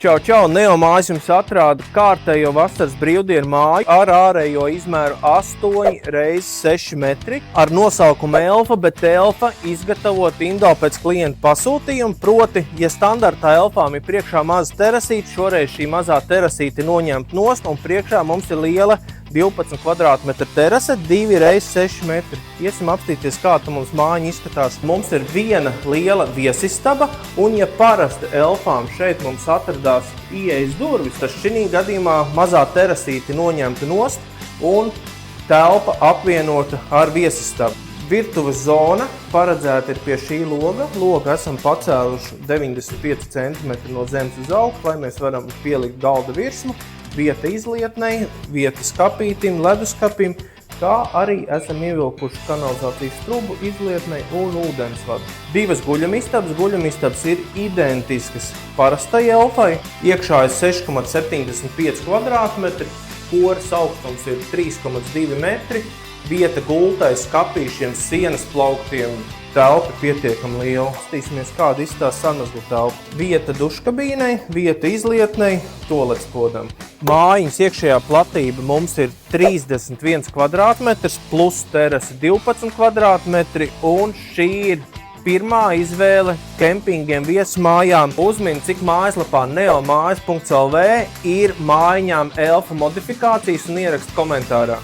Čau, Neo mājas jums atrāda kārtējo vasaras brīvdienu māju ar ārējo izmēru 8x6 metri ar nosaukumu Elfa, bet Elfa izgatavot Indo pēc klienta pasūtījuma, proti, ja standartā Elfām ir priekšā maza terasīte, šoreiz šī mazā terasīte noņemt nost un priekšā mums ir liela 12 kvadrātmetra terase, 2x6 metri. Iesim apstīties, kā mums māja izskatās. Mums ir viena liela viesistaba, un ja parasti Elfām šeit mums atradās ieejas durvis, tad šī gadījumā mazā terasīte noņemta nost un telpa apvienota ar viesistabu. Virtuves zona paredzēta ir pie šī loga. Logu esam pacēluši 95 cm no zemes uz augšu, lai mēs varam pielikt galda virsmu. Vieta izlietnei, vieta skapītim, leduskapim, kā arī esam ievilkuši kanalizācijas trubu izlietnei un ūdensvadu. Divas guļamistabas. Guļamistabas ir identiskas parastai Elfai. Iekšā ir 6,75 kvadrātmetri, koras augstums ir 3,2 metri. Vieta gultai, skapīšiem, sienas plauktiem, telpa pietiekami liela. Stīsimies, kāda izstās sanazlu telpa. Vieta duškabīnei, vieta izlietnei, toalets podam. Mājiņas iekšējā platība mums ir 31 kvadrātmetrs plus terase 12 kvadrātmetri, un šī ir pirmā izvēle kempingiem, viesmājām. Uzmini, cik mājaslapā neomājas.lv ir mājiņām Elfa modifikācijas un ierakst komentārā.